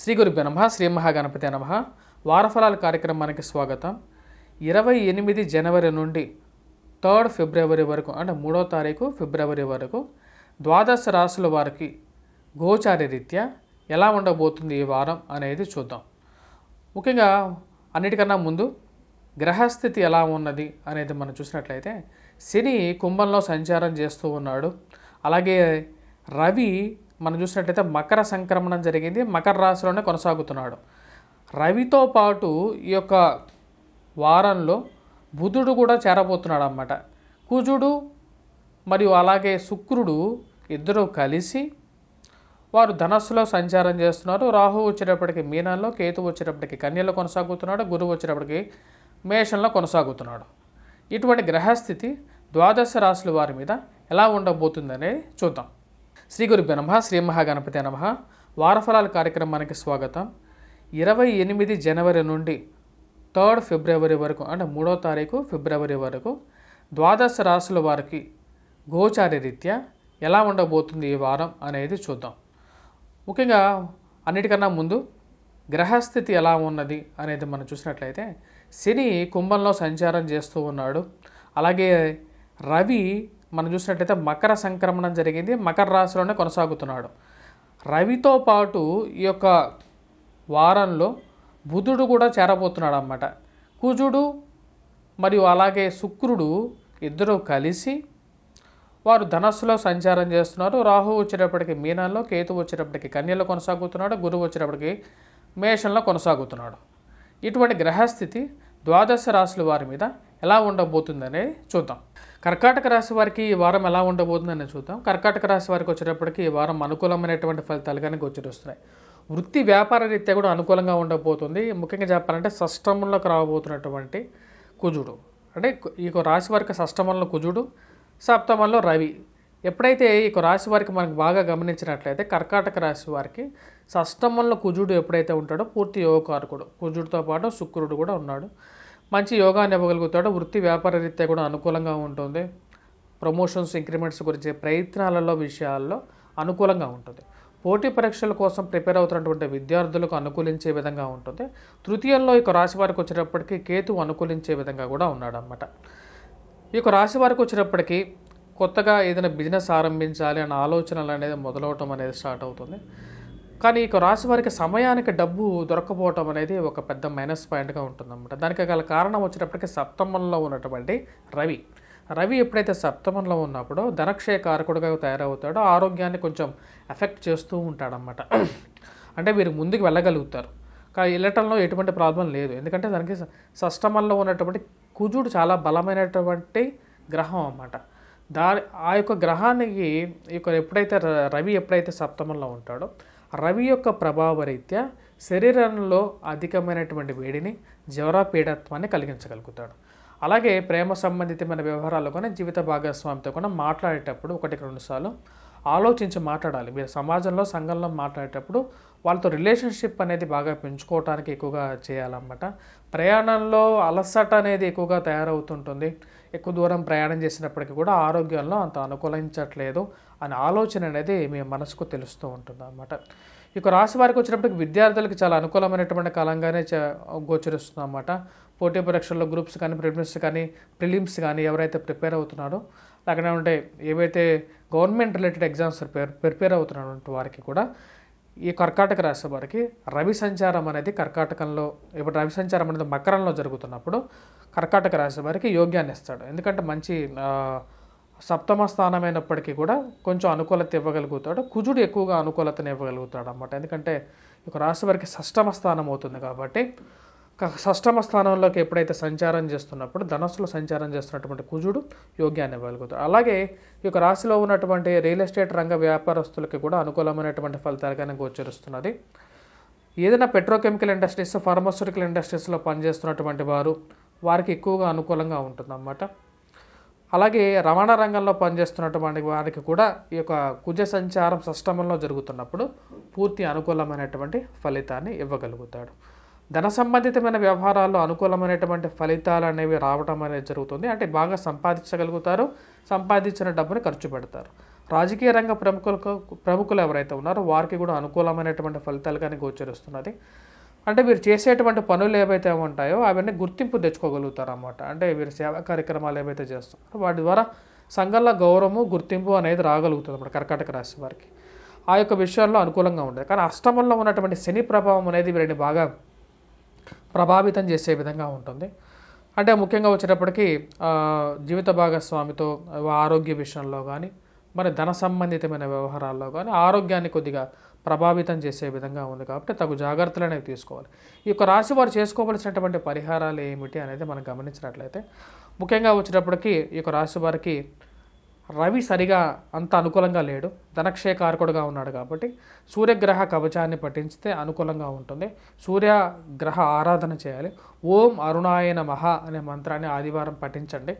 శ్రీ గురుభ్యో నమః శ్రీ మహాగణపతి నమః వారఫలాల కార్యక్రమానికి స్వాగతం. 28 జనవరి నుండి 3 ఫిబ్రవరి వరకు అంటే 3వ తారీఖు ఫిబ్రవరి వరకు ద్వాదశ రాశుల వారికి గోచార రీత్యా ఎలా ఉండబోతుంది ఈ వారం అనేది చూద్దాం. ముఖ్యంగా అన్నిటికన్నా ముందు గ్రహస్థితి ఎలా ఉన్నది అనేది మనం చూసినట్లయితే శని కుంభంలో సంచారం చేస్తూ ఉన్నాడు. అలాగే రవి మనం చూసినట్లయితే మకర సంక్రమణం జరిగింది, మకర రాశిలోనే కొనసాగుతున్నాడు. రవితో పాటు ఈ యొక్క వారంలో బుధుడు కూడా చేరబోతున్నాడు అన్నమాట. కుజుడు మరియు అలాగే శుక్రుడు ఇద్దరు కలిసి వారు ధనస్సులో సంచారం చేస్తున్నారు. రాహు వచ్చేటప్పటికి మీనంలో, కేతు వచ్చేటప్పటికి కన్యలో కొనసాగుతున్నాడు, గురువు వచ్చేటప్పటికి మేషంలో కొనసాగుతున్నాడు. ఇటువంటి గ్రహస్థితి ద్వాదశ రాశుల వారి మీద ఎలా ఉండబోతుందనేది చూద్దాం. శ్రీ గురుభ్యో నమః శ్రీ మహాగణపతి నమః వారఫలాల కార్యక్రమానికి స్వాగతం. 28 జనవరి నుండి 3 ఫిబ్రవరి వరకు అంటే 3వ తారీఖు ఫిబ్రవరి వరకు ద్వాదశ రాశుల వారికి గోచార రీత్యా ఎలా ఉండబోతుంది ఈ వారం అనేది చూద్దాం. ముఖ్యంగా అన్నిటికన్నా ముందు గ్రహస్థితి ఎలా ఉన్నది అనేది మనం చూసినట్లయితే శని కుంభంలో సంచారం చేస్తూ ఉన్నాడు. అలాగే రవి మనం చూసినట్లయితే మకర సంక్రమణం జరిగింది, మకర రాశిలోనే కొనసాగుతున్నాడు. రవితో పాటు ఈ యొక్క వారంలో బుధుడు కూడా చేరబోతున్నాడు అన్నమాట. కుజుడు మరియు అలాగే శుక్రుడు ఇద్దరు కలిసి వారు ధనస్సులో సంచారం చేస్తున్నారు. రాహు వచ్చేటప్పటికి మీనంలో, కేతు వచ్చేటప్పటికి కన్యలో కొనసాగుతున్నాడు, గురువు వచ్చేటప్పటికి మేషంలో కొనసాగుతున్నాడు. ఇటువంటి గ్రహస్థితి ద్వాదశ రాశుల వారి మీద ఎలా ఉండబోతుందనేది చూద్దాం. కర్కాటక రాశి వారికి ఈ వారం ఎలా ఉండబోతుందని చూద్దాం. కర్కాటక రాశి వారికి వచ్చేటప్పటికి ఈ వారం అనుకూలమైనటువంటి ఫలితాలు కానీ గోచరిస్తున్నాయి. వృత్తి వ్యాపార రీత్యా కూడా అనుకూలంగా ఉండబోతుంది. ముఖ్యంగా చెప్పాలంటే షష్టమంలోకి రాబోతున్నటువంటి కుజుడు, అంటే ఈ రాశి వారికి షష్టమంలో కుజుడు, సప్తమంలో రవి. ఎప్పుడైతే ఈ రాశి వారికి మనకు బాగా గమనించినట్లయితే కర్కాటక రాశి వారికి షష్టమంలో కుజుడు ఎప్పుడైతే ఉంటాడో పూర్తి యోగకారకుడు. కుజుడితో పాటు శుక్రుడు కూడా ఉన్నాడు. మంచి యోగాన్ని ఇవ్వగలుగుతాడు. వృత్తి వ్యాపార రీత్యా కూడా అనుకూలంగా ఉంటుంది. ప్రమోషన్స్, ఇంక్రిమెంట్స్ గురించి ప్రయత్నాలలో విషయాల్లో అనుకూలంగా ఉంటుంది. పోటీ పరీక్షల కోసం ప్రిపేర్ అవుతున్నటువంటి విద్యార్థులకు అనుకూలించే విధంగా ఉంటుంది. తృతీయంలో ఈ రాశి వారికి వచ్చేటప్పటికి కేతు అనుకూలించే విధంగా కూడా ఉన్నాడు అన్నమాట. ఈ రాశి వారికి వచ్చేటప్పటికి కొత్తగా ఏదైనా బిజినెస్ ఆరంభించాలి అన్న ఆలోచనలు అనేది మొదలవటం అనేది స్టార్ట్ అవుతుంది. కానీ ఈ రాశి వారికి సమయానికి డబ్బు దొరకపోవటం అనేది ఒక పెద్ద మైనస్ పాయింట్గా ఉంటుందన్నమాట. దానికి గల కారణం వచ్చేటప్పటికి సప్తమంలో ఉన్నటువంటి రవి ఎప్పుడైతే సప్తమంలో ఉన్నప్పుడు ధనక్షయ కారకుడుగా తయారవుతాడో ఆరోగ్యాన్ని కొంచెం ఎఫెక్ట్ చేస్తూ ఉంటాడన్నమాట. అంటే వీరు ముందుకు వెళ్ళగలుగుతారు, కానీ వెళ్ళటంలో ఎటువంటి ప్రాబ్లం లేదు. ఎందుకంటే దానికి షష్టమంలో ఉన్నటువంటి కుజుడు చాలా బలమైనటువంటి గ్రహం అన్నమాట. ఆ యొక్క గ్రహానికి ఎప్పుడైతే రవి ఎప్పుడైతే సప్తమంలో ఉంటాడో రవి యొక్క ప్రభావ రీత్యా శరీరంలో అధికమైనటువంటి వేడిని, జ్వర పీడత్వాన్ని కలిగించగలుగుతాడు. అలాగే ప్రేమ సంబంధితమైన వ్యవహారాలు కానీ జీవిత భాగస్వామితో కూడా మాట్లాడేటప్పుడు 1-2 సార్లు ఆలోచించి మాట్లాడాలి. మీరు సమాజంలో, సంఘంలో మాట్లాడేటప్పుడు వాళ్ళతో రిలేషన్షిప్ అనేది బాగా పెంచుకోవడానికి ఎక్కువగా చేయాలన్నమాట. ప్రయాణంలో అలసట అనేది ఎక్కువగా తయారవుతుంటుంది. ఎక్కువ దూరం ప్రయాణం చేసినప్పటికీ కూడా ఆరోగ్యంలో అంత అనుకూలించట్లేదు అనే ఆలోచన అనేది మీ మనసుకు తెలుస్తూ ఉంటుంది అన్నమాట. ఇక రాశి వారికి వచ్చినప్పటికి విద్యార్థులకు చాలా అనుకూలమైనటువంటి కాలంగానే గోచరిస్తుంది అన్నమాట. పోటీ పరీక్షల్లో గ్రూప్స్ కానీ, ప్రిలిమ్స్ కానీ ఎవరైతే ప్రిపేర్ అవుతున్నారో అలాగే ఉంటే ఏవైతే గవర్నమెంట్ రిలేటెడ్ ఎగ్జామ్స్ ప్రిపేర్ అవుతున్నటువంటి వారికి కూడా ఈ కర్కాటక రాశి వారికి రవి సంచారం అనేది కర్కాటకంలో, ఇప్పుడు రవి సంచారం అనేది మకరంలో జరుగుతున్నప్పుడు కర్కాటక రాశి వారికి యోగ్యాన్ని ఇస్తాడు. ఎందుకంటే మంచి సప్తమ స్థానమైనప్పటికీ కూడా కొంచెం అనుకూలత ఇవ్వగలుగుతాడు. కుజుడు ఎక్కువగా అనుకూలతను ఇవ్వగలుగుతాడు అన్నమాట. ఎందుకంటే ఈ రాశి వారికి షష్టమ స్థానం అవుతుంది కాబట్టి షష్టమ స్థానంలోకి ఎప్పుడైతే సంచారం చేస్తున్నప్పుడు ధనస్సులో సంచారం చేస్తున్నటువంటి కుజుడు యోగ్యాన్ని ఇవ్వగలుగుతాడు. అలాగే ఈ రాశిలో ఉన్నటువంటి రియల్ ఎస్టేట్ రంగ వ్యాపారస్తులకి కూడా అనుకూలమైనటువంటి ఫలితాలుగానే గోచరిస్తున్నది. ఏదైనా పెట్రోకెమికల్ ఇండస్ట్రీస్, ఫార్మాస్యూటికల్ ఇండస్ట్రీస్లో పనిచేస్తున్నటువంటి వారికి ఎక్కువగా అనుకూలంగా ఉంటుందన్నమాట. అలాగే రవాణా రంగంలో పనిచేస్తున్నటువంటి వారికి కూడా ఈ యొక్క కుజ సంచారం షష్టమంలో జరుగుతున్నప్పుడు పూర్తి అనుకూలమైనటువంటి ఫలితాన్ని ఇవ్వగలుగుతాడు. ధన సంబంధితమైన వ్యవహారాల్లో అనుకూలమైనటువంటి ఫలితాలు అనేవి రావడం అనేది జరుగుతుంది. అంటే బాగా సంపాదించగలుగుతారు, సంపాదించిన డబ్బుని ఖర్చు పెడతారు. రాజకీయ రంగ ప్రముఖులు ఎవరైతే ఉన్నారో వారికి కూడా అనుకూలమైనటువంటి ఫలితాలు కానీ గోచరిస్తున్నది. అంటే వీరు చేసేటువంటి పనులు ఏవైతే ఉంటాయో అవన్నీ గుర్తింపు తెచ్చుకోగలుగుతారు అన్నమాట. అంటే వీరు సేవా కార్యక్రమాలు ఏవైతే చేస్తున్నారో వాటి ద్వారా సంఘంలో గౌరవము గుర్తింపు అనేది రాగలుగుతుంది అన్నమాట కర్కాటక రాశి వారికి. ఆ యొక్క విషయాల్లో అనుకూలంగా ఉండేది. కానీ అష్టమంలో ఉన్నటువంటి శని ప్రభావం అనేది వీరిని బాగా ప్రభావితం చేసే విధంగా ఉంటుంది. అంటే ముఖ్యంగా వచ్చేటప్పటికి జీవిత భాగస్వామితో ఆరోగ్య విషయంలో కానీ మరి ధన సంబంధితమైన వ్యవహారాల్లో కానీ ఆరోగ్యాన్ని కొద్దిగా ప్రభావితం చేసే విధంగా ఉంది. కాబట్టి తగు జాగ్రత్తలు అనేవి తీసుకోవాలి. ఈ యొక్క రాశి వారు చేసుకోవలసినటువంటి పరిహారాలు ఏమిటి అనేది మనం గమనించినట్లయితే ముఖ్యంగా వచ్చేటప్పటికి ఈ యొక్క రాశి వారికి రవి సరిగా అంత అనుకూలంగా లేడు, ధనక్షయకారకుడుగా ఉన్నాడు. కాబట్టి సూర్యగ్రహ కవచాన్ని పఠించితే అనుకూలంగా ఉంటుంది. సూర్యగ్రహ ఆరాధన చేయాలి. ఓం అరుణాయ నమః అనే మంత్రాన్ని ఆదివారం పఠించండి.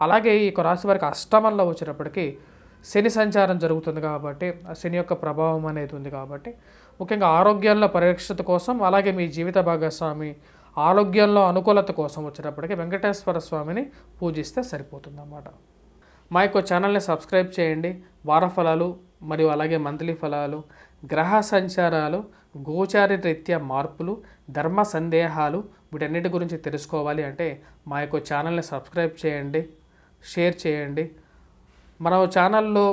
అలాగే ఈ యొక్క రాశి వారికి అష్టమంలో వచ్చేటప్పటికి శని సంచారం జరుగుతుంది కాబట్టి ఆ శని యొక్క ప్రభావం అనేది ఉంది. కాబట్టి ముఖ్యంగా ఆరోగ్యంలో పరిరక్షత కోసం అలాగే మీ జీవిత భాగస్వామి ఆరోగ్యంలో అనుకూలత కోసం వచ్చేటప్పటికి వెంకటేశ్వర స్వామిని పూజిస్తే సరిపోతుంది అన్నమాట. మా యొక్క ఛానల్ని సబ్స్క్రైబ్ చేయండి. వార ఫలాలు మరియు అలాగే మంత్లీ ఫలాలు, గ్రహ సంచారాలు, గోచార రీత్యా మార్పులు, ధర్మ సందేహాలు వీటన్నిటి గురించి తెలుసుకోవాలి అంటే మా యొక్క ఛానల్ని సబ్స్క్రైబ్ చేయండి, షేర్ చేయండి. మన ఛానల్లో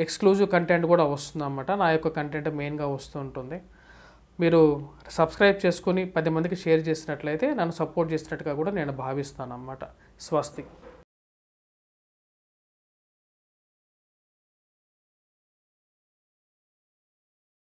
ఎక్స్క్లూజివ్ కంటెంట్ కూడా వస్తుందన్నమాట. నా యొక్క కంటెంట్ మెయిన్గా వస్తూ ఉంటుంది. మీరు సబ్స్క్రైబ్ చేసుకుని 10 మందికి షేర్ చేసినట్లయితే నన్ను సపోర్ట్ చేసినట్టుగా కూడా నేను భావిస్తాను అన్నమాట. స్వస్తి.